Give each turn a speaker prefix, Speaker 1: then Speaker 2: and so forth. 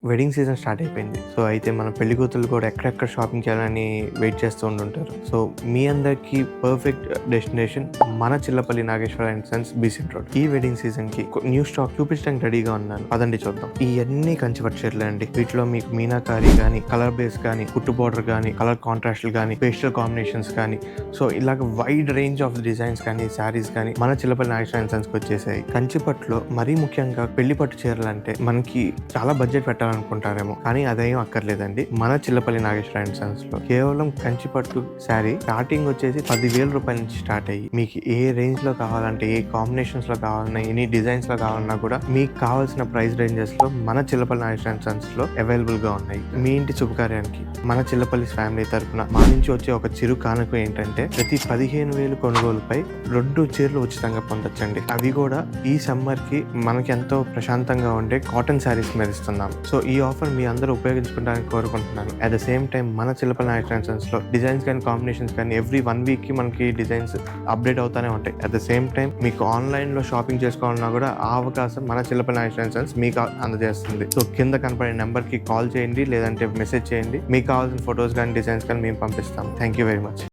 Speaker 1: Wedding season start అయిపోయింది. So, అయితే మన పెళ్లి కూతుర్లు కూడా ఎక్కడెక్కడ షాపింగ్ చేయాలని వెయిట్ చేస్తూ ఉండుంటారు. సో, మీ అందరికీ పర్ఫెక్ట్ డెస్టినేషన్ మన Chillapalli Nageswara and Sons Besant road. ఈ వెడ్డింగ్ సీజన్‌కి న్యూ స్టాక్ చూపించడానికి రెడీగా ఉన్నాను. పదండి చూద్దాం. ఇయన్నీ కంచిపట్టు చీరలే అండి. వీటిలో మీకు మీనాకారి గానీ, కలర్ బేస్ గానీ, కుట్టు బోర్డర్ గానీ, కలర్ కాంట్రాస్ట్‌లు గానీ, పేస్టల్ కాంబినేషన్స్ కానీ, సో ఇలాగ వైడ్ రేంజ్ ఆఫ్ డిజైన్స్ కానీ, శారీస్ కానీ మన చిల్లపల్లి నాగేశ్వర అండ్ సన్స్‌కి వచ్చేసాయి. కంచిపట్టులో మరీ ముఖ్యంగా పెళ్లి పట్టు చీరలు అంటే మనకి చాలా బడ్జెట్ పెట్టాలనుకుంటారేమో, కానీ అదేం అక్కర్లేదండి. మన చిల్లపల్లి నాగేశ్వర అండ్ సన్స్ లో కేవలం కంచిపట్టు శారీ స్టార్టింగ్ వచ్చేసి 10,000 రూపాయల నుంచి స్టార్ట్ అయ్యి మీకు ఏ రేంజ్ లో కావాలంటే, ఏ కాంబినేషన్స్ లో కావాలన్నా, ఎన్ని డిజైన్స్ లో కావాలన్నా కూడా మీకు కావాల్సిన ప్రైస్ రేంజెస్ లో మన చిల్లపల్లి నాగేశ్వర అండ్ సన్స్ లో అవైలబుల్ గా ఉన్నాయి. మీ ఇంటి శుభకార్యానికి మన చిల్లపల్లి ఫ్యామిలీ తరఫున మా నుంచి వచ్చే ఒక చిరు కానుక ఏంటంటే, ప్రతి 15,000 కొనుగోలుపై 2 చీరలు ఉచితంగా పొందొచ్చండి. అవి కూడా ఈ సమ్మర్ కి మనకి ఎంతో ప్రశాంతంగా ఉండే కాటన్ శారీస్ మీద ఇస్తున్నాం. సో ఈ ఆఫర్ మీ అందరూ ఉపయోగించుకోవడానికి కోరుకుంటున్నాను. అట్ ద సేమ్ టైం మన చిల్లపల్లి నాగేశ్వర అండ్ సన్స్ లో డిజైన్స్ కానీ, కాంబినేషన్స్ కానీ ఎవ్రీ 1 వీక్ కి మనకి డిజైన్స్ అప్డేట్ అవుతానే ఉంటాయి. అట్ ద సేమ్ టైం మీకు ఆన్లైన్ లో షాపింగ్ చేసుకోవాలన్నా కూడా ఆ అవకాశం మన చిల్లపల్లి నాగేశ్వర అండ్ సన్స్ మీకు అందజేస్తుంది. సో కింద కనపడే నెంబర్ కి కాల్ చేయండి, లేదంటే మెసేజ్ చేయండి. మీకు కావాల్సిన ఫొటోస్ కానీ, డిజైన్స్ కానీ మేము పంపిస్తాం. Thank you very much.